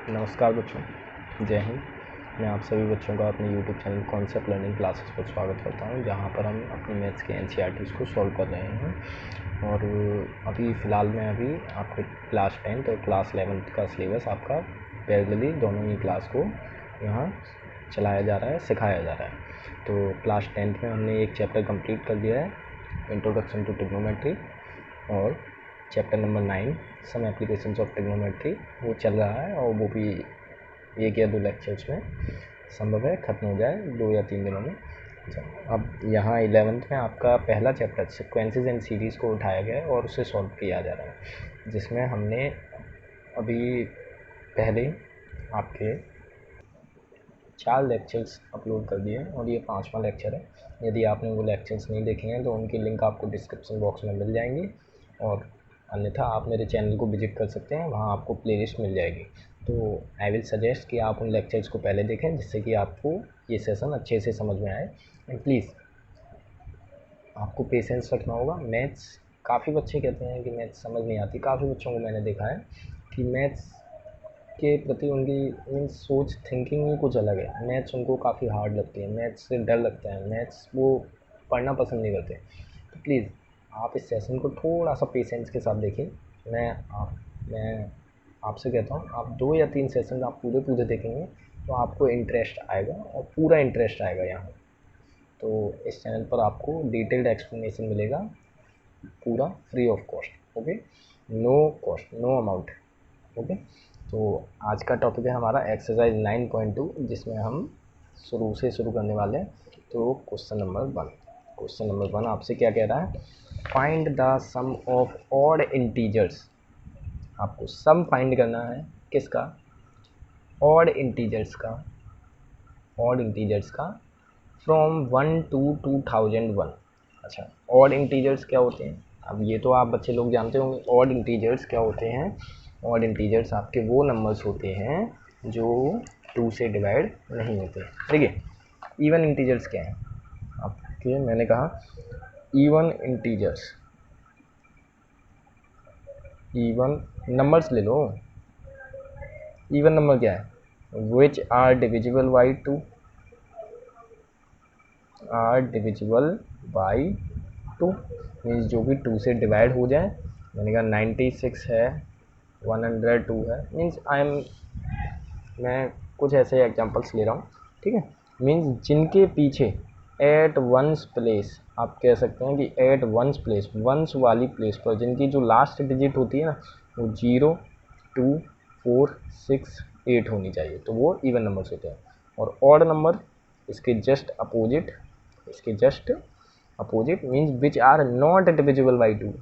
नमस्कार बच्चों, जय हिंद। मैं आप सभी बच्चों का अपने YouTube channel concept learning classes पर स्वागत करता हूं, जहां पर हम अपनी मैथ्स के NCERTs को सॉल्व कर रहे हैं। और अभी फ़िलहाल में आपको क्लास 10th और क्लास 11th का सिलेबस आपका पैरेलली दोनों ही क्लास को यहाँ चलाया जा रहा है, सिखाया जा रहा है। तो क्लास 10th में हमने एक चैप्टर कंप्लीट कर दिया है, इंट्रोडक्शन टू ट्रिग्नोमेट्री, और chapter number 9 some applications of trigonometry वो चल रहा है, और वो भी 1 या 2 लेक्चर्स में संभव है ख़त्म हो जाए 2 या 3 दिनों में। अब यहाँ 11th में आपका पहला चैप्टर सीक्वेंसेस एंड सीरीज़ को उठाया गया है और उसे सॉल्व किया जा रहा है, जिसमें हमने अभी पहले आपके 4 लेक्चर्स अपलोड कर दिए हैं और ये 5वां लेक्चर है। यदि आपने वो लेक्चर्स नहीं देखे हैं तो उनकी लिंक आपको डिस्क्रिप्शन बॉक्स में मिल जाएंगी, और अन्यथा आप मेरे चैनल को विजिट कर सकते हैं, वहाँ आपको प्लेलिस्ट मिल जाएगी। तो आई विल सजेस्ट कि आप उन लेक्चर्स को पहले देखें, जिससे कि आपको ये सेशन अच्छे से समझ में आए। एंड प्लीज़ आपको पेशेंस रखना होगा। मैथ्स काफ़ी बच्चे कहते हैं कि मैथ्स समझ नहीं आती। काफ़ी बच्चों को मैंने देखा है कि मैथ्स के प्रति उनकी सोच थिंकिंग ही कुछ अलग है। मैथ्स उनको काफ़ी हार्ड लगती है, मैथ्स से डर लगता है, मैथ्स वो पढ़ना पसंद नहीं करते। तो प्लीज़ आप इस सेशन को थोड़ा सा पेशेंस के साथ देखिए। मैं आपसे कहता हूँ, आप 2 या 3 सेशन आप पूरे देखेंगे तो आपको इंटरेस्ट आएगा, और पूरा इंटरेस्ट आएगा यहाँ। तो इस चैनल पर आपको डिटेल्ड एक्सप्लेनेशन मिलेगा, पूरा free of cost. Okay, no cost, no amount. Okay, तो आज का टॉपिक है हमारा एक्सरसाइज 9.2, जिसमें हम शुरू करने वाले हैं। तो क्वेश्चन नंबर 1 आपसे क्या कह रहा है? Find the sum of odd integers. आपको सम फाइंड करना है किसका? ऑड इंटीजर्स का फ्रॉम 1 to 2001। अच्छा, ऑड इंटीजर्स क्या होते हैं? अब ये तो आप बच्चे लोग जानते होंगे ऑड इंटीजर्स क्या होते हैं। ऑड इंटीजर्स आपके वो नंबर्स होते हैं जो 2 से डिवाइड नहीं होते। ठीक है, इवन इंटीजर्स क्या है आपके? मैंने कहा इवन इंटीजर्स, इवन नंबर्स ले लो। इवन नंबर क्या है? Which are divisible by 2, means जो कि 2 से डिवाइड हो जाए। मैंने कहा 96 है, 102 है, मीन्स मैं कुछ ऐसे एग्जांपल्स ले रहा हूँ। ठीक है, मीन्स जिनके पीछे एट वंस प्लेस, आप कह सकते हैं कि एट वंस प्लेस, वंस वाली प्लेस पर जिनकी जो लास्ट डिजिट होती है ना, वो 0, 2, 4, 6, 8 होनी चाहिए, तो वो इवन नंबर्स होते हैं। और ऑड नंबर इसके just opposite means which are not divisible by 2,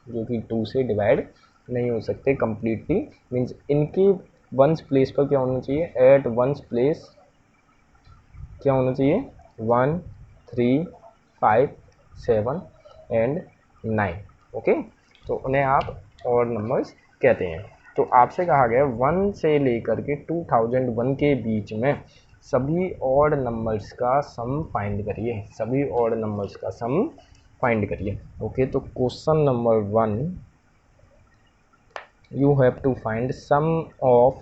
जो कि 2 से डिवाइड नहीं हो सकते कम्प्लीटली। मीन्स इनके वंस प्लेस पर क्या होना चाहिए? एट वंस प्लेस क्या होना चाहिए? 1, 3, 5, 7 एंड 9। ओके, तो उन्हें आप ऑड नंबर्स कहते हैं। तो आपसे कहा गया 1 से लेकर के 2001 के बीच में सभी ऑड नंबर्स का सम फाइंड करिए। ओके, तो question number 1, you have to find sum of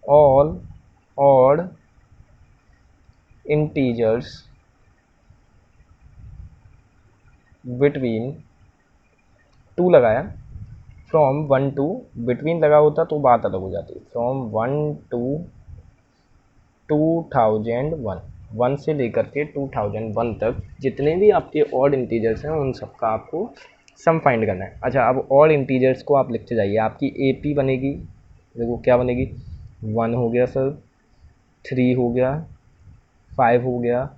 all odd integers between 2 लगाया, फ्रॉम 1 to, बिटवीन लगा होता तो बात अलग हो जाती। फ्रॉम 1 to 2001, 1 से लेकर के 2001 तक जितने भी आपके ऑड इंटीजर्स हैं उन सबका आपको सम फाइंड करना है। अच्छा, अब ऑड इंटीजर्स को आप लिखते जाइए। आपकी AP बनेगी, देखो क्या बनेगी? 1 हो गया सर, 3 हो गया, 5 हो गया,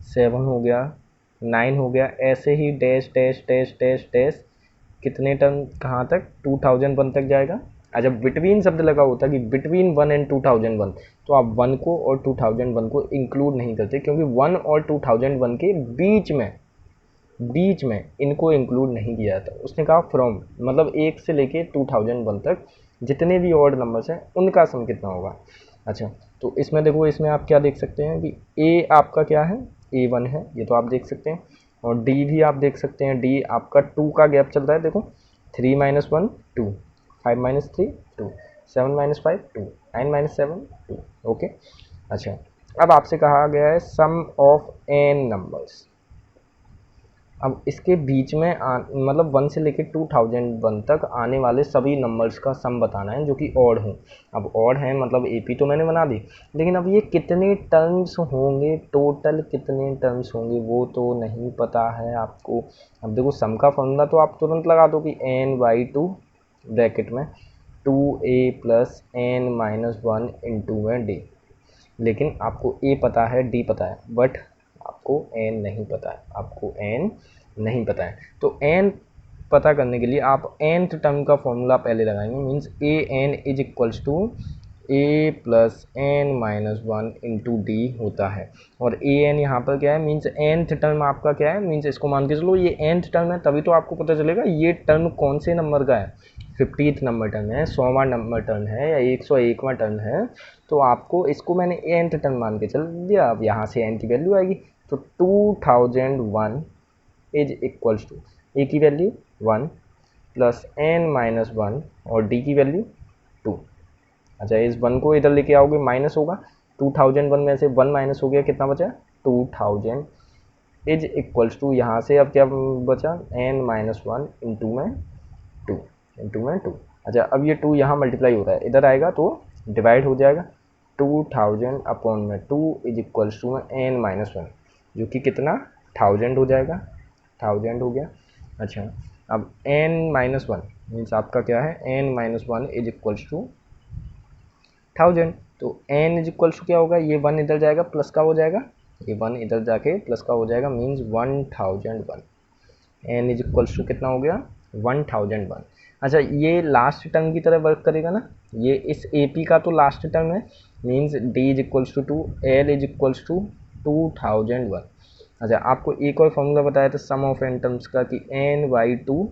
7 हो गया, 9 हो गया, ऐसे ही dash dash dash dash dash, कितने टर्म कहाँ तक? 2001 तक जाएगा। अच्छा, बिटवीन शब्द लगा होता कि बिटवीन 1 and 2001, तो आप 1 को और 2001 को इंक्लूड नहीं करते, क्योंकि 1 और 2001 के बीच में इनको इंक्लूड नहीं किया जाता। उसने कहा फ्रॉम, मतलब 1 से लेके 2001 तक जितने भी ऑड नंबर्स हैं उनका सम कितना होगा। अच्छा, तो इसमें देखो, इसमें आप क्या देख सकते हैं कि A आपका क्या है? A1 है, ये तो आप देख सकते हैं। और D भी आप देख सकते हैं, D आपका 2 का गैप चल रहा है। देखो 3 - 1 2, 5 - 3 2, 7 माइनस 5 2, 9 माइनस 7 2। ओके, अच्छा अब आपसे कहा गया है सम ऑफ n नंबर्स। अब इसके बीच में मतलब 1 से लेकर 2001 तक आने वाले सभी नंबर्स का सम बताना है जो कि ऑड हों। अब ऑड है मतलब एपी तो मैंने बना दी, लेकिन अब ये कितने टर्म्स होंगे, टोटल कितने टर्म्स होंगे वो तो नहीं पता है आपको। अब देखो सम का फॉर्मूला तो आप तुरंत लगा दो कि n/2 ब्रैकेट में 2a plus n minus 1 into में d, लेकिन आपको a पता है d पता है बट आपको n नहीं पता है, आपको n नहीं पता है। तो n पता करने के लिए आप nth टर्म का फॉर्मूला पहले लगाएंगे, means a n is equals to a plus n minus 1 into d होता है। और ए एन यहाँ पर क्या है, मीन्स nth टर्म आपका क्या है, मीन्स इसको मान के चलो ये nth टर्म है, तभी तो आपको पता चलेगा ये टर्म कौन से नंबर का है, 50th नंबर टर्म है, 100वां नंबर टर्म है या 101वां टर्म है। तो आपको इसको मैंने nth टर्म मान के चल दिया। अब यहाँ से n की वैल्यू आएगी, तो 2001 इज इक्वल्स टू ए की वैल्यू 1 प्लस n माइनस 1 और d की वैल्यू 2। अच्छा इस 1 को इधर लेके आओगे माइनस होगा, 2001 में से 1 माइनस हो गया, कितना बचा 2000 इज इक्वल्स टू यहाँ से अब क्या बचा n माइनस 1 इंटू में 2। अच्छा अब ये 2 यहाँ मल्टीप्लाई हो रहा है, इधर आएगा तो डिवाइड हो जाएगा, 2000 अपॉन में 2 इज इक्वल्स टू में n माइनस 1 जो कि कितना 1000 हो जाएगा, 1000 हो गया। अच्छा अब n माइनस 1 मीन्स आपका क्या है, n minus 1 is equals to 1000। तो n इज इक्वल्स टू क्या होगा, ये 1 इधर जाएगा प्लस का हो जाएगा, ये 1 इधर जाके प्लस का हो जाएगा, means 1001। n is equals to कितना हो गया 1001। अच्छा ये लास्ट टर्म की तरह वर्क करेगा ना, ये इस AP का तो लास्ट टर्म है, means d is equals to 2, l is equals to 2001। अच्छा आपको एक और फॉर्मूला बताया था सम ऑफ n टर्म्स का कि n/2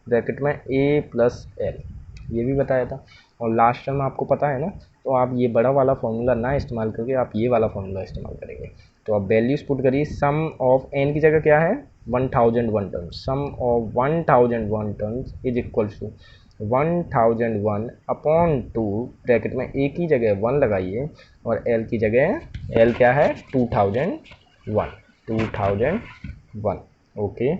ब्रैकेट में a प्लस l, ये भी बताया था। और लास्ट टर्म आपको पता है ना, तो आप ये बड़ा वाला फॉर्मूला ना इस्तेमाल करके आप ये वाला फॉर्मूला इस्तेमाल करेंगे। तो आप वैल्यूज पुट करिए, सम ऑफ n की जगह क्या है 1001 terms, sum of 1001 terms is equals to 1001 upon 2 bracket में a की जगह 1 लगाइए और l की जगह l क्या है 2001। ओके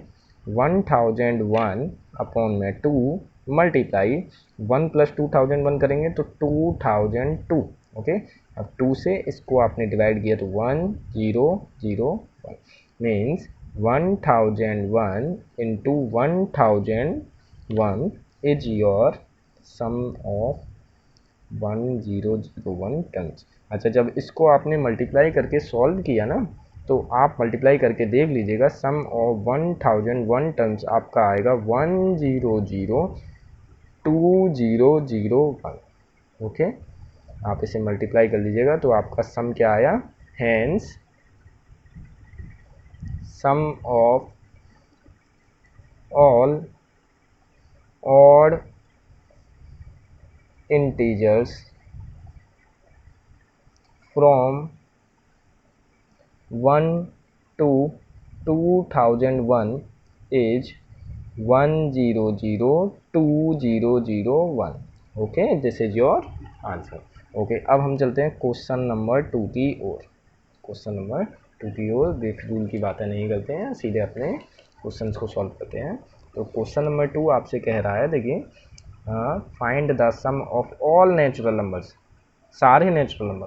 1001 अपॉन में 2 मल्टीप्लाई 1 प्लस 2001 करेंगे तो 2002। ओके अब 2 से इसको आपने डिवाइड किया तो 1001 means 1001 into 1001 is your sum of 1001 terms. अच्छा जब इसको आपने मल्टीप्लाई करके सॉल्व किया ना, तो आप मल्टीप्लाई करके देख लीजिएगा, सम ऑफ 1001 टर्म्स आपका आएगा 1002,001। ओके आप इसे मल्टीप्लाई कर लीजिएगा तो आपका सम क्या आया, hence sum of all odd integers from 1 to 2001 is 1002001। Okay this is your answer. Okay अब हम चलते हैं क्वेश्चन नंबर 2 की ओर। क्वेश्चन नंबर 2 की ओर बेफिजूल की बातें नहीं करते हैं, सीधे अपने क्वेश्चंस को सॉल्व करते हैं। तो क्वेश्चन नंबर 2 आपसे कह रहा है, देखिए find the sum of all natural numbers, सारे नेचुरल नंबर।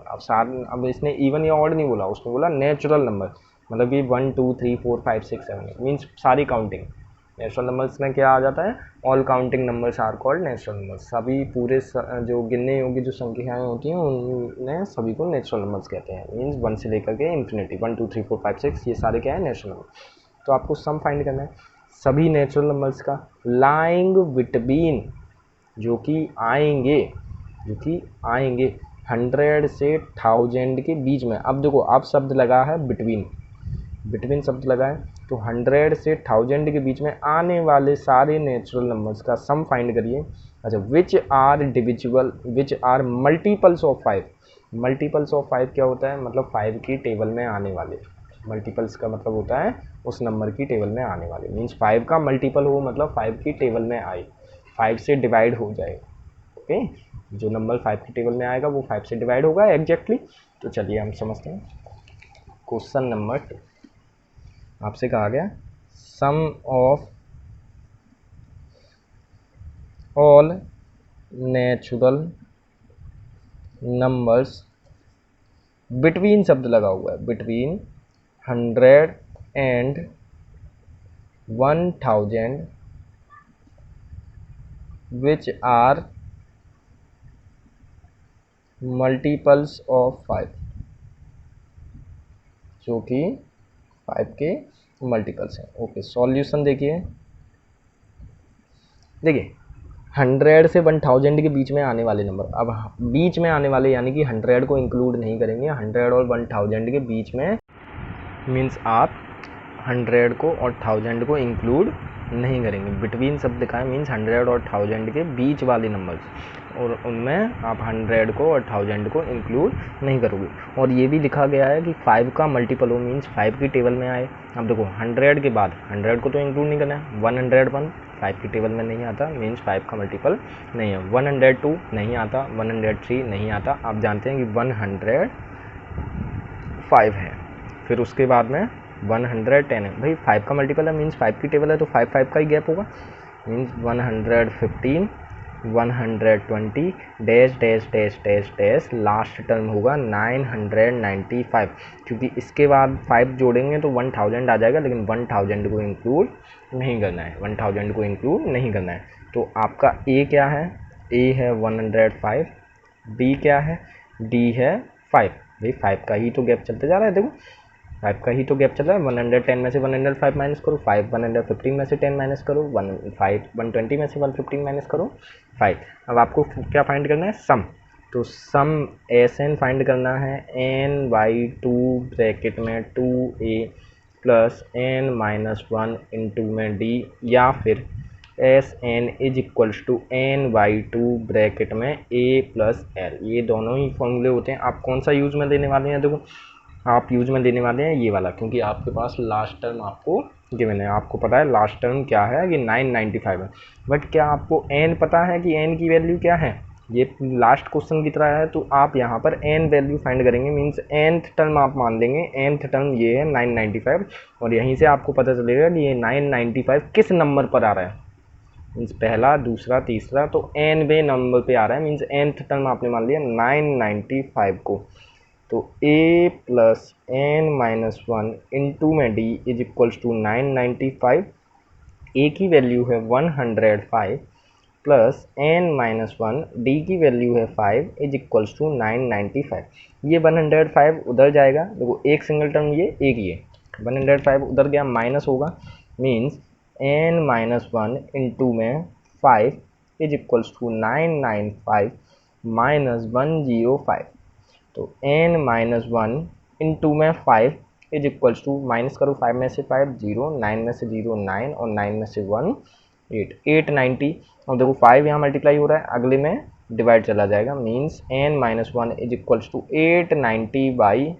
अब इसने इवन या ऑड नहीं बोला, उसने बोला नेचुरल नंबर, मतलब कि 1 2 3 4 5 6 7 8 मीन्स सारी काउंटिंग। नेचुरल नंबर्स में क्या आ जाता है, all counting numbers are called natural numbers. सभी पूरे जो गिनने योग्य जो संख्याएं होती हैं उन्हें सभी को नेचुरल नंबर्स कहते हैं, मीन्स 1 से लेकर के इन्फिनिटी, 1 2 3 4 5 6 ये सारे क्या है नेचुरल नंबर। तो आपको सम फाइंड करना है सभी नेचुरल नंबर्स का लाइंग बिटवीन, जो कि आएंगे 100 से 1000 के बीच में। अब देखो अब शब्द लगा है बिटवीन शब्द लगा है, तो 100 से 1000 के बीच में आने वाले सारे नेचुरल नंबर्स का सम फाइंड करिए। अच्छा which are multiples of 5। Multiples of 5 क्या होता है, मतलब 5 की टेबल में आने वाले। मल्टीपल्स का मतलब होता है उस नंबर की टेबल में आने वाले, मीन्स 5 का मल्टीपल हो मतलब 5 की टेबल में आए, 5 से डिवाइड हो जाए, ओके, जो नंबर 5 की टेबल में आएगा वो 5 से डिवाइड होगा एग्जैक्टली। तो चलिए हम समझते हैं। क्वेश्चन नंबर 2 आपसे कहा गया sum of all natural numbers between शब्द लगा हुआ है, between 100 and 1000 which are multiples of 5, जो कि 5 के मल्टीपल्स हैं। ओके, सॉल्यूशन देखिए 100 से 1000 के बीच में आने वाले नंबर, अब बीच में आने वाले यानी कि 100 को इंक्लूड नहीं करेंगे, 100 और 1000 के बीच में मीन्स आप 100 को और 1000 को इंक्लूड नहीं करेंगे। बिटवीन शब्द लिखा है मीन्स 100 और 1000 के बीच वाले नंबर्स, और उनमें आप 100 को और 1000 को इंक्लूड नहीं करोगे। और ये भी लिखा गया है कि 5 का मल्टीपल हो मीन्स 5 की टेबल में आए। अब देखो 100 के बाद 100 को तो इंक्लूड नहीं करना है, 101 5 की टेबल में नहीं आता मीन्स 5 का मल्टीपल नहीं है, 102 नहीं आता, 103 नहीं आता। आप जानते हैं कि 105 है, फिर उसके बाद में 110 है। भाई 5 का मल्टीपल है मीन्स 5 की टेबल है तो 5 5 का ही गैप होगा means 115 120 dash dash dash dash dash last term होगा 995, क्योंकि इसके बाद 5 जोड़ेंगे तो 1000 आ जाएगा, लेकिन 1000 को इंक्लूड नहीं करना है, 1000 को इंक्लूड नहीं करना है। तो आपका ए क्या है, ए है 105, डी क्या है, डी है 5। भाई 5 का ही तो गैप चलते जा रहा है, देखो 5 का ही तो गैप चल रहा है। 110 में से 105 माइनस करो 5, 115 में से 10 माइनस करो 120 में से 115 माइनस करो 5। अब आपको क्या फाइंड करना है, सम। तो सम एस एन फाइंड करना है, एन बाई 2 ब्रैकेट में 2a plus n minus 1 into में d, या फिर S N is equals to N by 2 bracket में a प्लस l। ये दोनों ही फॉर्मूले होते हैं। आप कौन सा यूज में देने वाले हैं, देखो आप यूज में देने वाले हैं ये वाला, क्योंकि आपके पास लास्ट टर्म आपको गिवन है, आपको पता है लास्ट टर्म क्या है कि 995 है। बट क्या आपको n पता है कि n की वैल्यू क्या है, ये लास्ट क्वेश्चन की तरह है। तो आप यहाँ पर n वैल्यू फाइंड करेंगे मीन्स nth टर्म आप मान लेंगे, nth टर्म ये है 995, और यहीं से आपको पता चलेगा कि ये 995 किस नंबर पर आ रहा है, मीन्स पहला दूसरा तीसरा, तो nवें नंबर पे आ रहा है मीन्स nth टर्म आपने मान लिया 995 को। तो a plus n minus 1 into में d is equals to 995, a की वैल्यू है 105 प्लस n माइनस 1 d की वैल्यू है 5 इज इक्वल्स टू 995। ये 105 उधर जाएगा, देखो एक सिंगल टर्म ये एक ये 105 उधर गया माइनस होगा मीन्स n माइनस 1 इंटू में 5 इज इक्वल्स टू 995 माइनस 105। तो n माइनस 1 इंटू में 5 इज इक्वल्स टू, माइनस करो 5 में से 5 0, 9 में से 0 9 और 9 में से 1 8, 890। और देखो 5 यहाँ मल्टीप्लाई हो रहा है, अगले में डिवाइड चला जाएगा means n minus 1 is equals to 890 by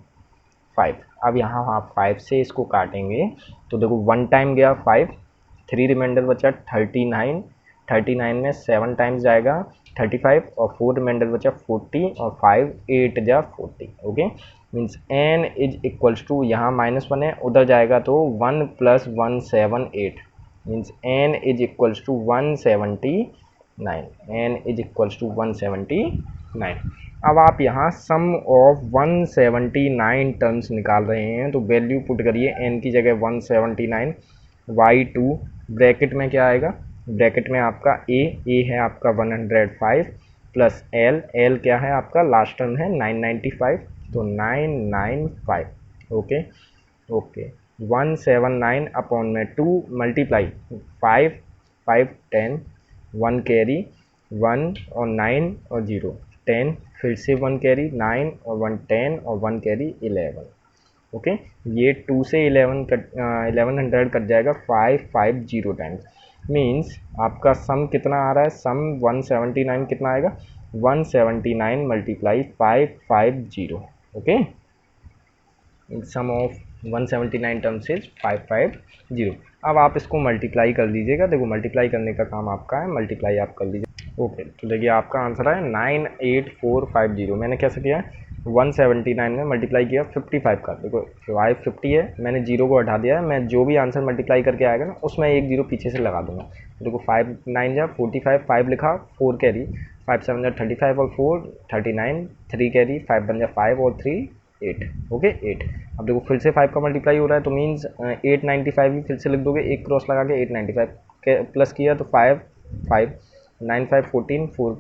5। अब यहाँ आप 5 से इसको काटेंगे तो देखो 1 टाइम गया 5, 3 रिमाइंडर बचा 39, 39 में 7 टाइम्स जाएगा 35, और 4 रिमाइंडर बचा 40, और 5 8 जा 40। Okay, means n is equals to, यहाँ माइनस 1 है उधर जाएगा तो 1 plus 178 means n is equals to 179, n is equals to 179। अब आप यहाँ सम ऑफ 179 टर्म्स निकाल रहे हैं, तो वैल्यू पुट करिए n की जगह 179, y2 ब्रैकेट में क्या आएगा, ब्रैकेट में आपका a है आपका 105 प्लस l क्या है आपका लास्ट टर्म है 995, तो 995। ओके ओके, 179 अपॉन में 2 मल्टीप्लाई 5 5 10, 1 कैरी 1 और 9 और 0 10, फिर से 1 कैरी 9 और 1 10 और 1 कैरी 11। ओके, ये 2 से 1100 कट जाएगा 550 टाइम्स, मीन्स आपका सम कितना आ रहा है, सम 179 कितना आएगा, 179 multiply 550। Okay, sum of 179 terms is 550। अब आप इसको मल्टीप्लाई कर लीजिएगा, देखो मल्टीप्लाई करने का काम आपका है, मल्टीप्लाई आप कर लीजिए। ओके, तो देखिए आपका आंसर है 98450। मैंने कैसे किया है, 179 में मल्टीप्लाई किया 55 का। देखो 550 है, मैंने जीरो को हटा दिया है, मैं जो भी आंसर मल्टीप्लाई करके आएगा ना उसमें एक जीरो पीछे से लगा दूंगा। देखो 5 9 जा 45, 5 लिखा, 4 कैरी, 5 7 जा 35 और 4 39, 3 कैरी, 5 बन जा 5 और 3 8। ओके 8। अब देखो फिर से 5 का मल्टीप्लाई हो रहा है तो मीन्स 895 भी फिर से लिख दोगे, एक क्रॉस लगा के 895 के प्लस किया तो 5 5 9 5 14 4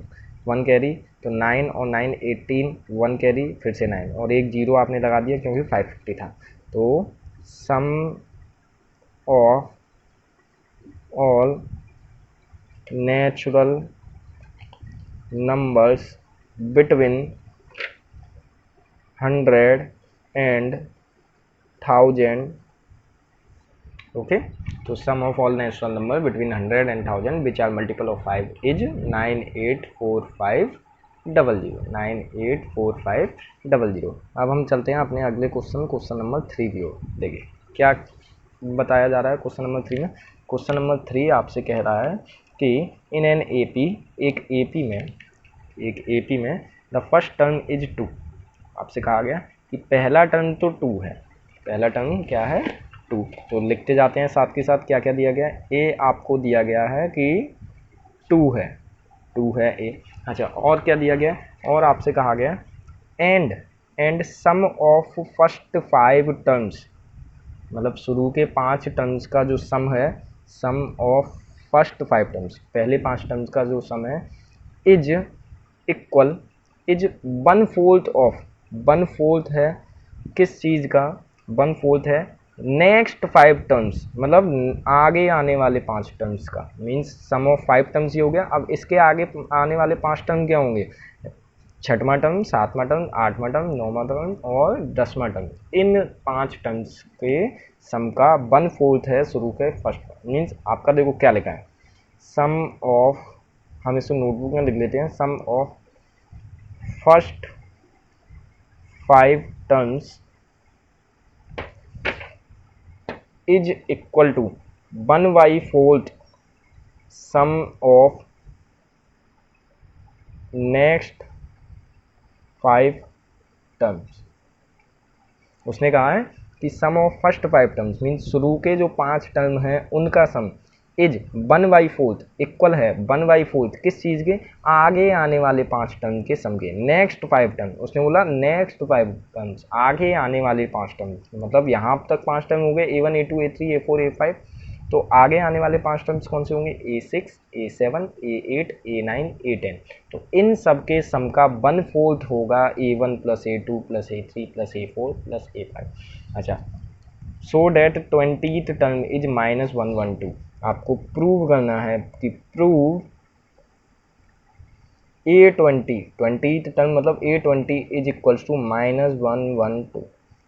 1 कैरी, तो 9 और 9 18 1 कैरी, फिर से 9 और एक जीरो आपने लगा दिया क्योंकि 550 था। तो sum of all natural numbers between 100 and 1000। Okay, तो sum of all natural number between 100 and 1000 which are multiple of 5 is 984500। 984500। अब हम चलते हैं अपने अगले क्वेश्चन नंबर 3 की ओर। देखिए क्या बताया जा रहा है क्वेश्चन नंबर 3 में। क्वेश्चन नंबर 3 आपसे कह रहा है कि इन एन एपी, एक एपी में द फर्स्ट टर्म इज 2। आपसे कहा गया कि पहला टर्म तो 2 है, पहला टर्म क्या है 2। तो लिखते जाते हैं साथ के साथ क्या क्या दिया गया है। ए आपको दिया गया है कि 2 है, 2 है ए। अच्छा, और क्या दिया गया, और आपसे कहा गया and sum of first 5 terms, मतलब शुरू के 5 टर्म्स का जो सम है, सम ऑफ फर्स्ट 5 टर्म्स, पहले 5 टर्म्स का जो सम है, इज इक्वल, इज 1/4 ऑफ, 1/4 है किस चीज़ का, 1/4 है नेक्स्ट 5 टर्म्स, मतलब आगे आने वाले 5 टर्म्स का। मीन्स सम ऑफ 5 टर्म्स ये हो गया। अब इसके आगे आने वाले 5 टर्म क्या होंगे, छठवां टर्म, सातवां टर्म, आठवां टर्म, नौवां टर्म और 10वां टर्म। इन 5 टर्म्स के सम का 1/4 है शुरू के फर्स्ट। मीन्स आपका देखो क्या लिखा है, सम ऑफ, हम इसको नोटबुक में लिख लेते हैं, sum of first 5 terms is equal to 1/4 sum of next 5 terms. उसने कहा है कि sum of first 5 terms means शुरू के जो 5 टर्म हैं उनका सम इज 1/4 इक्वल है 1/4 किस चीज़ के, आगे आने वाले 5 टर्म के सम के। नेक्स्ट 5 टर्म, उसने बोला नेक्स्ट 5 टर्म्स, आगे आने वाले 5 टर्म, मतलब यहाँ तक 5 टर्म हो गए A1 A2 A3 A4 A5, तो आगे आने वाले 5 टर्म्स कौन से होंगे, A6 A7 A8 A9 A10। तो इन सब के सम का 1/4 होगा A1 plus A2 plus A3 plus A4 plus A5। अच्छा, so that 20th term is -112। आपको प्रूव करना है कि प्रूव A20, 20th टर्म मतलब A20 इज इक्वल्स टू -112।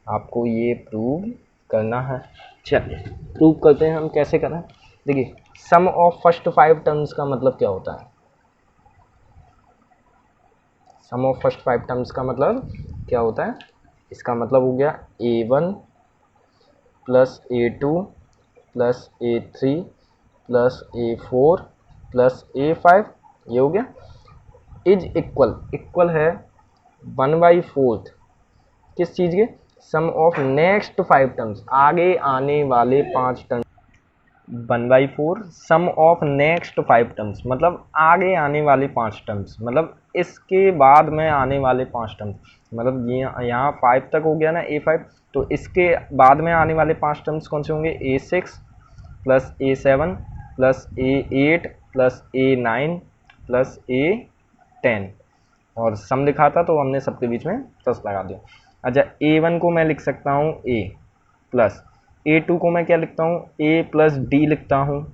आपको ये प्रूव करना है। चलिए प्रूव करते हैं हम, कैसे करें। देखिए सम ऑफ फर्स्ट 5 टर्म्स का मतलब क्या होता है, सम ऑफ फर्स्ट 5 टर्म्स का मतलब क्या होता है, इसका मतलब हो गया A1 plus A2 plus A3 plus A4 plus A5, ये हो गया। इज इक्वल, इक्वल है 1/4 किस चीज़ के, सम ऑफ नेक्स्ट 5 टर्म्स, आगे आने वाले 5 term. 1/4 sum of next 5 terms मतलब आगे आने वाले 5 टर्म्स, मतलब इसके बाद में आने वाले 5 टर्म्स, मतलब ये यहाँ 5 तक हो गया ना A5, तो इसके बाद में आने वाले 5 टर्म्स कौन से होंगे, A6 plus A7 plus A8 plus A9 plus A10, और सम लिखा था तो हमने सबके बीच में प्लस लगा दिया। अच्छा, A1 को मैं लिख सकता हूँ A प्लस, A2 को मैं क्या लिखता हूँ, A प्लस D लिखता हूँ,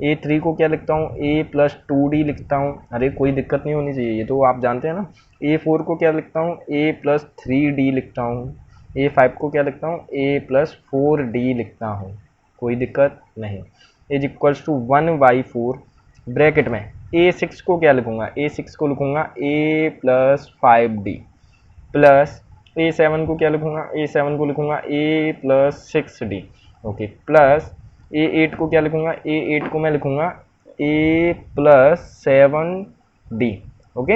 A3 को क्या लिखता हूँ, A प्लस 2D लिखता हूँ। अरे कोई दिक्कत नहीं होनी चाहिए, ये तो आप जानते हैं ना। A4 को क्या लिखता हूँ, A प्लस 3D लिखता हूँ। A5 को क्या लिखता हूँ, A प्लस 4D लिखता हूँ, कोई दिक्कत नहीं। इज इक्वल्स टू 1/4 ब्रैकेट में A6 को क्या लिखूँगा, A6 को लिखूँगा A plus 5D plus A7 को क्या लिखूँगा, A7 को लिखूँगा A plus 6D। Okay, plus A8 को क्या लिखूँगा, A8 को मैं लिखूँगा A plus 7 D, okay,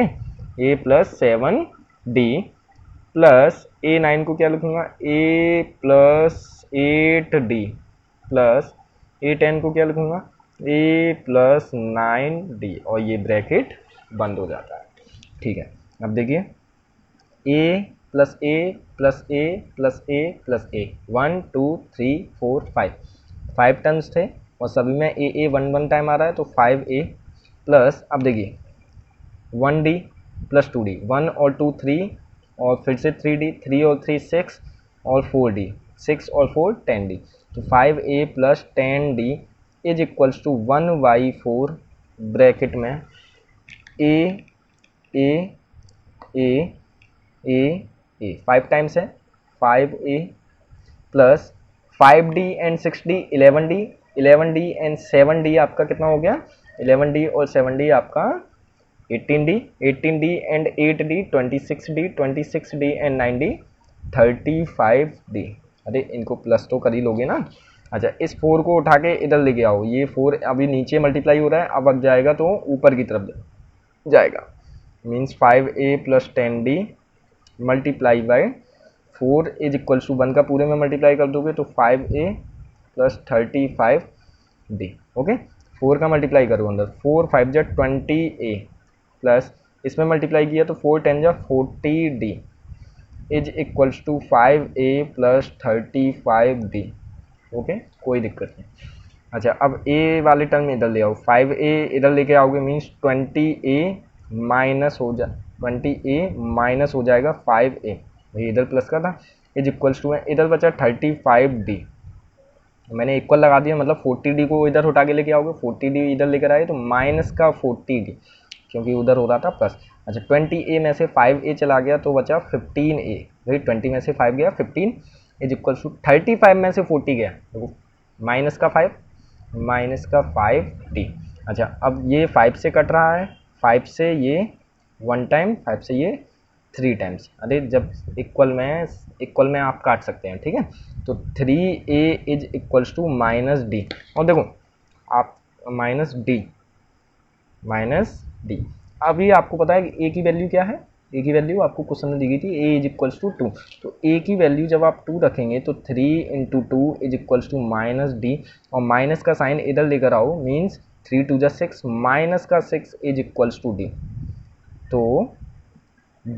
A plus 7d plus A9 को क्या लिखूंगा, ए प्लस 8d प्लस A10 को क्या लिखूंगा, ए प्लस 9d, और ये ब्रैकेट बंद हो जाता है। ठीक है, अब देखिए ए प्लस ए प्लस ए प्लस ए प्लस ए, 1 2 3 4 5 टर्म्स थे और सभी में ए 1 टाइम आ रहा है, तो 5a प्लस, अब देखिए 1d प्लस 2d, 1 और 2 3 और फिर से 3d, 3 और 3 6 और 4d, 6 और 4 10d, तो 5a plus 10d is equals to 1/4 bracket में A A A A A 5 times है 5a plus 5d and 6d 11d, 11d and 7d आपका कितना हो गया, 11d और 7d आपका 18d, 18d and 8d 26d, 26d and 9d 35d। अरे इनको प्लस तो कर ही लोगे ना। अच्छा, इस 4 को उठा के इधर लेके आओ, ये 4 अभी नीचे मल्टीप्लाई हो रहा है, अब जाएगा तो ऊपर की तरफ जाएगा, means 5a plus 10d multiply by 4 is equals to 1 का पूरे में मल्टीप्लाई कर दोगे तो 5a प्लस 35d, ओके। 4 का मल्टीप्लाई करो अंदर, 4 5 जा 20a प्लस इसमें मल्टीप्लाई किया तो 4 10 जा 40d is equals to 5a plus 35d, okay, कोई दिक्कत नहीं। अच्छा, अब a वाले टर्म इधर ले आओ, 5a इधर लेके आओगे मीन्स 20a माइनस हो जा 20a माइनस हो जाएगा 5a, भाई इधर प्लस का था, इज इक्वल्स टू इधर बचा 35d, मैंने इक्वल लगा दिया, मतलब 40d को इधर उठा के लेके आओगे, 40d इधर लेकर आए तो माइनस का 40d, क्योंकि उधर हो रहा था प्लस। अच्छा, 20a में से 5a चला गया तो बचा 15a, भाई 20 में से 5 गया 15 इज इक्वल टू 35 में से 40 गया, देखो माइनस का 5d। अच्छा, अब ये 5 से कट रहा है, 5 से ये 1 टाइम, 5 से ये 3 टाइम्स, अरे जब इक्वल में आप काट सकते हैं, ठीक है। तो 3a is equals to minus D, और देखो आप माइनस डी, अभी आपको पता है कि a की वैल्यू क्या है, a की वैल्यू आपको क्वेश्चन में दी गई थी, a इज इक्वल्स टू 2, तो a की वैल्यू जब आप 2 रखेंगे तो 3 into 2 is equals to minus D, और माइनस का साइन इधर लेकर आओ, मीन्स 3 2 जा 6, माइनस का 6 इज इक्वल्स टू डी, तो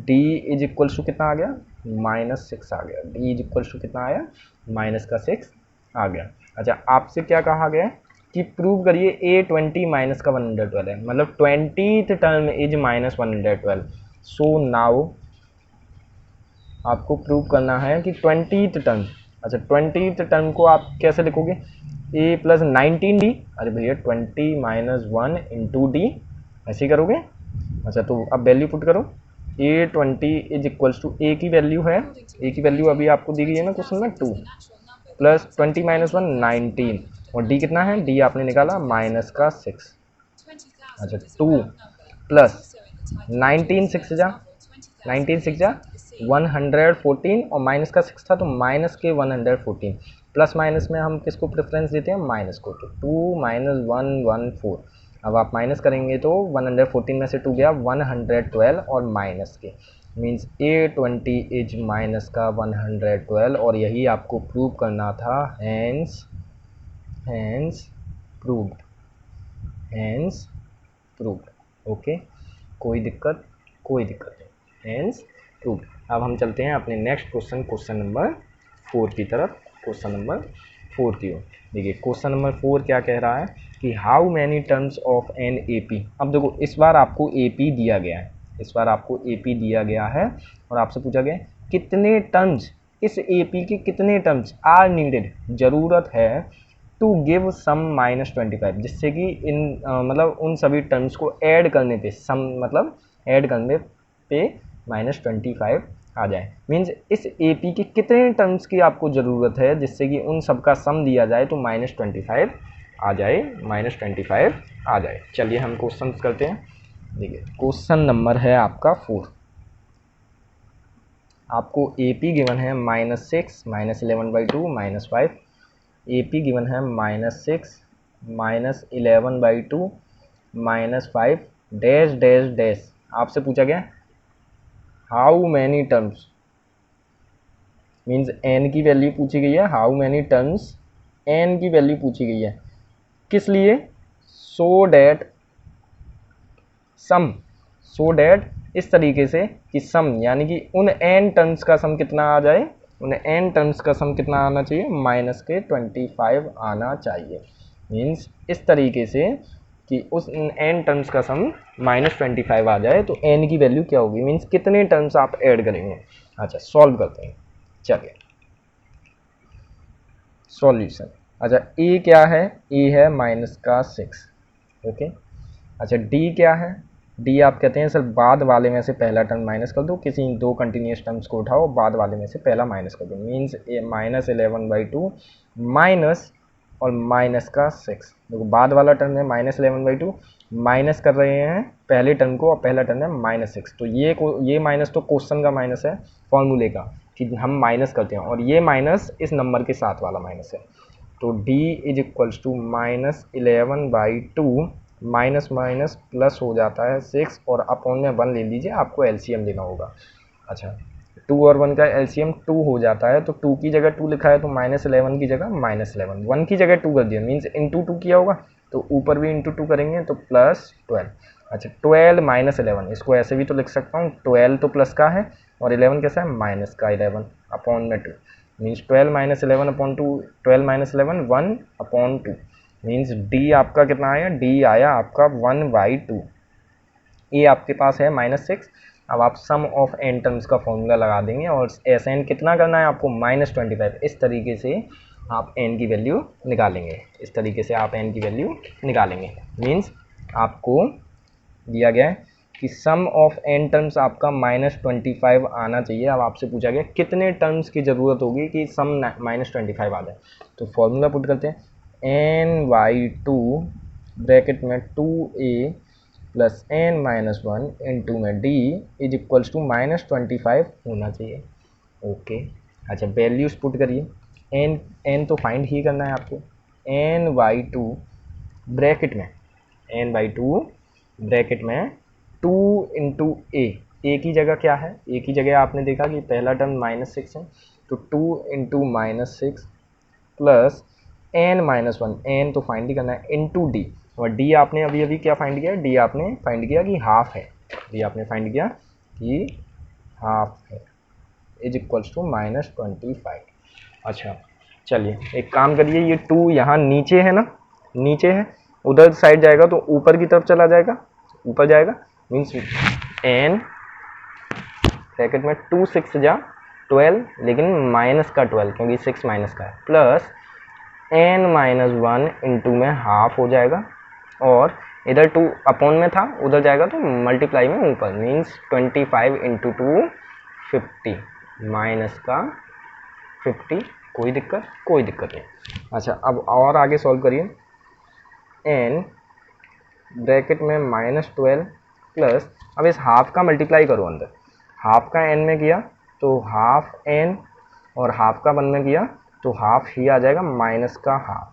d इज इक्वल्स टू कितना आ गया, -6 आ गया, d इज इक्वल्स टू कितना आया, -6 आ गया। अच्छा, आपसे क्या कहा गया कि प्रूव करिए A20 माइनस का 112 है, मतलब 20th term is -112, so now आपको प्रूव करना है कि 20th टर्म, अच्छा 20th टर्म को आप कैसे लिखोगे, a प्लस 19d, अरे भैया 20 माइनस 1 इंटू डी, ऐसे ही करोगे। अच्छा, तो अब वैल्यू पुट करो, A20 is equals to a की वैल्यू है, a की वैल्यू अभी आपको दी गई है ना क्वेश्चन में 2 प्लस 20 माइनस 1 19, और d कितना है, d आपने निकाला -6। अच्छा, 2 प्लस 19 6 जा 114, और माइनस का 6 था तो माइनस के 114, प्लस माइनस में हम किसको प्रेफरेंस देते हैं, माइनस को, तो 2 माइनस 114, अब आप माइनस करेंगे तो 114 में से 2 गया 112 और माइनस के, मीन्स A20 इज माइनस का 112, और यही आपको प्रूव करना था, हैंस प्रूव्ड, ओके, कोई दिक्कत नहीं, हैंस प्रूव्ड। अब हम चलते हैं अपने नेक्स्ट क्वेश्चन नंबर 4 की तरफ, क्वेश्चन नंबर 4 की ओर। देखिए क्वेश्चन नंबर 4 क्या कह रहा है कि how many terms of an AP। अब देखो इस बार आपको AP दिया गया है, और आपसे पूछा गया कितने टर्म्स, इस AP के कितने टर्म्स आर नीडेड, ज़रूरत है टू गिव सम -25, जिससे कि इन मतलब उन सभी टर्म्स को ऐड करने पे, सम मतलब ऐड करने पे -25 आ जाए, मीन्स इस AP के कितने टर्म्स की आपको ज़रूरत है जिससे कि उन सब का सम दिया जाए तो -25 आ जाए, चलिए हम क्वेश्चन करते हैं। देखिए क्वेश्चन नंबर है आपका 4, आपको AP गिवन है -6 -11/2 -5, AP गिवन है -6 -11/2 -5 डैश डैश डैश, आपसे पूछा गया how many terms, means N की वैल्यू पूछी गई है, हाउ मैनी टर्म्स एन की वैल्यू पूछी गई है, किस लिए, so that some, so that इस तरीके से कि सम यानी कि उन एन टर्म्स का सम कितना आ जाए, उन एन टर्म्स का सम कितना आना चाहिए, माइनस के 25 आना चाहिए। मीन्स इस तरीके से कि उस एन टर्म्स का सम -25 आ जाए तो एन की वैल्यू क्या होगी, मीन्स कितने टर्म्स आप ऐड करेंगे। अच्छा सॉल्व करते हैं, चलिए सॉल्यूशन। अच्छा ए क्या है, ए है -6, ओके। अच्छा डी क्या है, डी आप कहते हैं सर बाद वाले में से पहला टर्म माइनस कर दो, किसी दो कंटिन्यूस टर्म्स को उठाओ बाद वाले में से पहला माइनस कर दो, मीन्स -11/2 माइनस और -6, देखो बाद वाला टर्म है -11/2, माइनस कर रहे हैं पहले टर्म को और पहला टर्म है -6, तो ये माइनस तो क्वेश्चन का माइनस है, फॉर्मूले का कि हम माइनस करते हैं, और ये माइनस इस नंबर के साथ वाला माइनस है। तो d is equals to -11/2, minus minus plus हो जाता है 6 और अपॉन में 1 ले लीजिए, आपको एलसीएम लेना होगा। अच्छा 2 और 1 का एलसीएम 2 हो जाता है, तो 2 की जगह 2 लिखा है तो -11 की जगह -11, 1 की जगह 2 कर दिया, मीन्स इंटू 2 किया होगा, तो ऊपर भी इंटू 2 करेंगे तो +12। अच्छा 12 -11, इसको ऐसे भी तो लिख सकता हूँ, 12 तो प्लस का है और 11 कैसा है, माइनस का 11 अपॉन में 2, मीन्स 12 -11/2, 12 -11 1/2, मीन्स डी आपका कितना आया, डी आया आपका 1/2। ये आपके पास है -6, अब आप सम ऑफ एन टर्म्स का फॉर्मूला लगा देंगे और एस एन कितना करना है आपको, -25, इस तरीके से आप एन की वैल्यू निकालेंगे, इस तरीके से आप एन की वैल्यू निकालेंगे। मीन्स आपको दिया गया है कि सम ऑफ एन टर्म्स आपका -25 आना चाहिए। अब आपसे पूछा गया कितने टर्म्स की ज़रूरत होगी कि सम -25 आ जाए, तो फॉर्मूला पुट करते हैं, n/2 ब्रैकेट में 2a प्लस n-1 इंटू में d इज इक्वल्स टू -25 होना चाहिए, ओके। अच्छा वैल्यूज पुट करिए, n तो फाइंड ही करना है आपको, n/2 ब्रैकेट में n/2 ब्रैकेट में 2 इंटू ए की जगह क्या है, ए की जगह आपने देखा कि पहला टर्म -6 है, तो 2 इंटू -6 प्लस n-1, n तो फाइंड ही करना है, इंटू डी, और डी आपने अभी अभी क्या फाइंड किया, डी आपने फाइंड किया कि हाफ है, डी आपने फाइंड किया कि हाफ है, इज इक्वल्स टू -25। अच्छा चलिए एक काम करिए, ये 2 यहाँ नीचे है ना, नीचे है, उधर साइड जाएगा तो ऊपर की तरफ चला जाएगा, ऊपर जाएगा, मीन्स n ब्रैकेट में 2 6 जा 12, लेकिन माइनस का 12 क्योंकि 6 माइनस का है, प्लस n-1 इंटू में हाफ हो जाएगा, और इधर 2 अपॉन में था उधर जाएगा तो मल्टीप्लाई में ऊपर, मीन्स 25 इंटू 2 50 माइनस का 50, कोई दिक्कत नहीं। अच्छा अब और आगे सॉल्व करिए, n ब्रैकेट में -12 प्लस, अब इस हाफ का मल्टीप्लाई करो अंदर, हाफ का n में किया तो हाफ n और हाफ का 1 में किया तो हाफ ही आ जाएगा, माइनस का half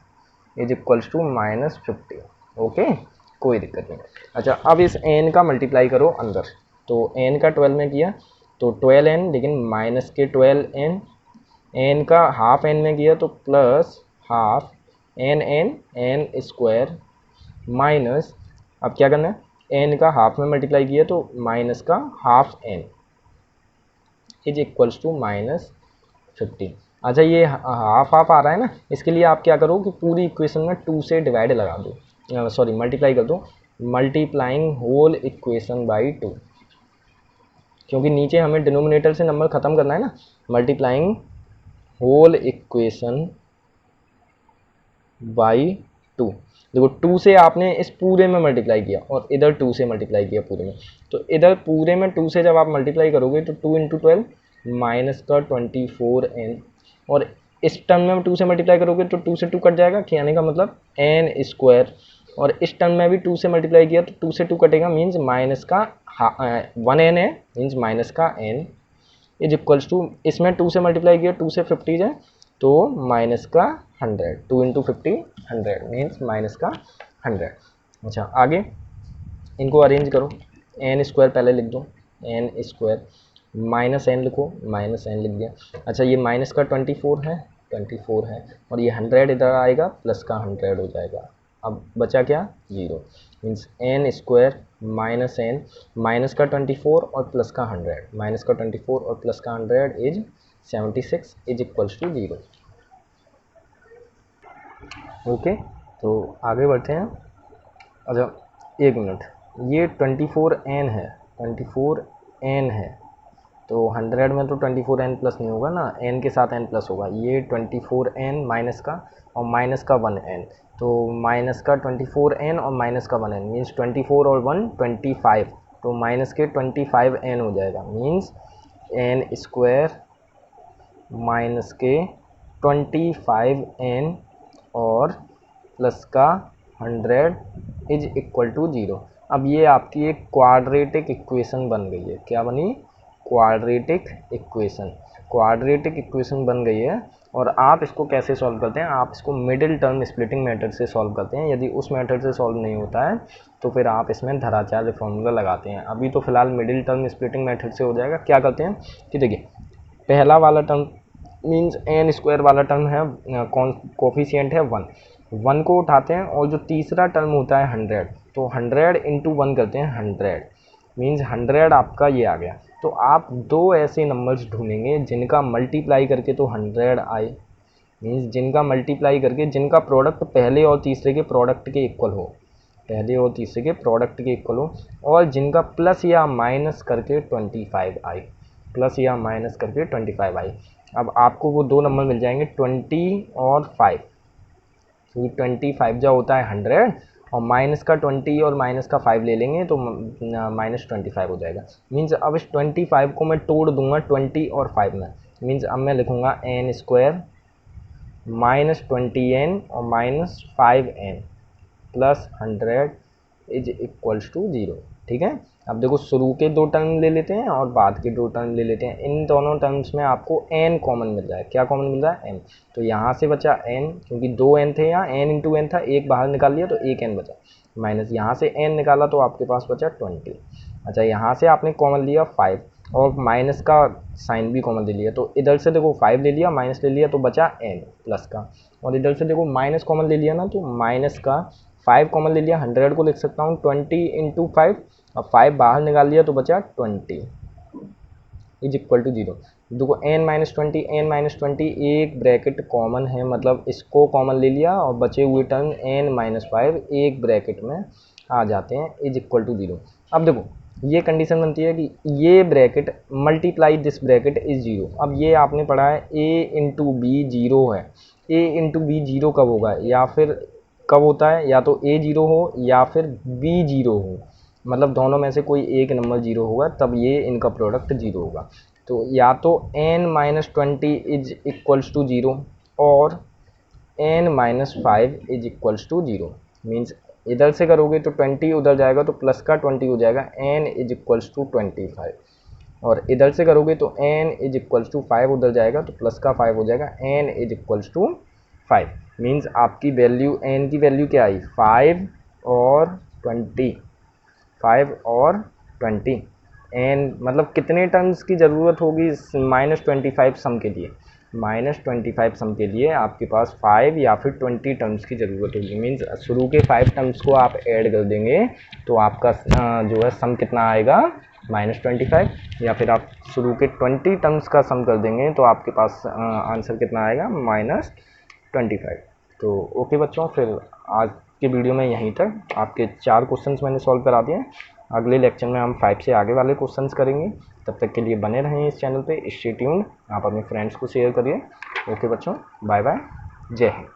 is equals to -50, okay कोई दिक्कत नहीं। अच्छा अब इस n का मल्टीप्लाई करो अंदर, तो n का 12 में किया तो 12n, लेकिन माइनस के 12n, n का हाफ n में किया तो plus half n square minus, अब क्या करना है, n का हाफ में मल्टीप्लाई किया तो माइनस का half n is equals to -50। अच्छा ये हाफ हाफ आ रहा है ना, इसके लिए आप क्या करो कि पूरी इक्वेशन में 2 से डिवाइड लगा दो, सॉरी मल्टीप्लाई कर दो, मल्टीप्लाइंग होल इक्वेशन बाई 2, क्योंकि नीचे हमें डिनोमिनेटर से नंबर ख़त्म करना है ना, मल्टीप्लाइंग होल इक्वेशन बाई 2, देखो 2 से आपने इस पूरे में मल्टीप्लाई किया और इधर 2 से मल्टीप्लाई किया पूरे में, तो इधर पूरे में 2 से जब आप मल्टीप्लाई करोगे तो 2 इंटू 12 माइनस का 24n, और इस टर्म में 2 से मल्टीप्लाई करोगे तो 2 से 2 कट जाएगा, कहने का मतलब n स्क्वायर, और इस टर्म में भी 2 से मल्टीप्लाई किया तो 2 से 2 कटेगा, मीन्स माइनस का 1n है, मीन्स माइनस का n इज इक्वल्स टू, इसमें 2 से मल्टीप्लाई किया 2 से 50 जाए तो माइनस का 100, 2 इंटू 50 100 मीन्स माइनस का 100। अच्छा आगे इनको अरेंज करो, एन स्क्वायर पहले लिख दो, एन स्क्वायर माइनस एन लिखो, माइनस एन लिख दिया। अच्छा ये माइनस का 24 है, 24 है, और ये 100 इधर आएगा, प्लस का 100 हो जाएगा। अब बचा क्या, 0, means N square minus N, minus का 24 और प्लस का 100, माइनस का 24 और प्लस का 100 is 76 is equals to 0। Okay, तो आगे बढ़ते हैं। अच्छा 1 मिनट, ये 24n है, 24n है, तो 100 में तो 24n प्लस नहीं होगा ना, n के साथ n प्लस होगा। ये 24n माइनस का और माइनस का 1n, तो माइनस का 24n और माइनस का 1n मीन्स 24 और 1 25, तो माइनस के 25n हो जाएगा, मीन्स n स्क्वायर माइनस के 25n और प्लस का 100 इज इक्वल टू 0। अब ये आपकी एक क्वाड्रेटिक इक्वेशन बन गई है। क्या बनी, क्वाड्रेटिक इक्वेशन, क्वाड्रेटिक इक्वेशन बन गई है। और आप इसको कैसे सॉल्व करते हैं, आप इसको मिडिल टर्म स्प्लिटिंग मेथड से सॉल्व करते हैं। यदि उस मेथड से सॉल्व नहीं होता है तो फिर आप इसमें धराचार्य फॉर्मूला लगाते हैं। अभी तो फिलहाल मिडिल टर्म स्प्लिटिंग मेथड से हो जाएगा। क्या करते हैं कि देखिए, पहला वाला टर्म मीन्स एन स्क्वायर वाला टर्म है, कोफिशिएंट है 1, 1 को उठाते हैं, और जो तीसरा टर्म होता है 100, तो 100 इंटू 1 करते हैं, 100 मीन्स 100 आपका ये आ गया। तो आप दो ऐसे नंबर्स ढूंढेंगे जिनका मल्टीप्लाई करके तो 100 आए, मीन्स जिनका मल्टीप्लाई करके, जिनका प्रोडक्ट पहले और तीसरे के प्रोडक्ट के इक्वल हो, पहले और तीसरे के प्रोडक्ट के इक्वल हो, और जिनका प्लस या माइनस करके 25 आए, प्लस या माइनस करके 25 आए। अब आपको वो दो नंबर मिल जाएंगे 20 और 5, क्योंकि 25 जो होता है 100, और माइनस का 20 और माइनस का 5 ले लेंगे तो माइनस 25 हो जाएगा। मीन्स अब इस 25 को मैं तोड़ दूंगा 20 और 5 में, मीन्स अब मैं लिखूंगा एन स्क्वायर माइनस 20n और minus 5n plus 100 is equals to 0। ठीक है, अब देखो शुरू के दो टर्म ले लेते हैं और बाद के दो टर्म ले लेते हैं। इन दोनों टर्म्स में आपको n कॉमन मिल रहा है। क्या कॉमन मिल रहा है, n, तो यहाँ से बचा n, क्योंकि दो n थे यहाँ, n इंटू n था, एक बाहर निकाल लिया तो एक n बचा, माइनस यहाँ से n निकाला तो आपके पास बचा 20। अच्छा यहाँ से आपने कॉमन लिया 5 और माइनस का साइन भी कॉमन ले लिया, तो इधर से देखो 5 ले लिया, माइनस ले लिया, तो बचा n प्लस का, और इधर से देखो माइनस कॉमन ले लिया ना, तो माइनस का 5 कॉमन ले लिया, 100 को लिख सकता हूँ 20 इंटू 5, और 5 बाहर निकाल लिया तो बचा 20 इज इक्वल टू 0। देखो n माइनस 20 एक ब्रैकेट कॉमन है, मतलब इसको कॉमन ले लिया और बचे हुए टर्म n माइनस 5 एक ब्रैकेट में आ जाते हैं, इज इक्वल टू 0। अब देखो ये कंडीशन बनती है कि ये bracket multiply this bracket is 0। अब ये आपने पढ़ा है a इंटू बी 0 है, a इंटू बी 0 कब होगा, या फिर कब होता है, या तो a 0 हो या फिर b 0 हो, मतलब दोनों में से कोई एक नंबर 0 होगा, तब ये इनका प्रोडक्ट 0 होगा। तो या तो n minus 20 is equals to 0 और n minus 5 is equals to 0। Means इधर से करोगे तो 20 उधर जाएगा तो प्लस का 20 हो जाएगा, n इज इक्वल्स टू 25, और इधर से करोगे तो n इज इक्वल्स टू 5 उधर जाएगा तो प्लस का 5 हो जाएगा, n is equals to 5। Means आपकी वैल्यू n की वैल्यू क्या आई, 5 और 20, 5 और 20, n मतलब कितने टर्म्स की ज़रूरत होगी -25 सम के लिए, -25 सम के लिए आपके पास 5 या फिर 20 टर्म्स की ज़रूरत होगी। मीन्स शुरू के 5 टर्म्स को आप ऐड कर देंगे तो आपका जो है सम कितना आएगा, -25, या फिर आप शुरू के 20 टर्म्स का सम कर देंगे तो आपके पास आंसर कितना आएगा, -25। तो ओके बच्चों, फिर आज के वीडियो में यहीं तक। आपके 4 क्वेश्चंस मैंने सॉल्व करा दिए। अगले लेक्चर में हम 5 से आगे वाले क्वेश्चंस करेंगे। तब तक के लिए बने रहें इस चैनल पे, स्टे ट्यून्ड। आप अपने फ्रेंड्स को शेयर करिए। ओके बच्चों, बाय बाय, जय हिंद।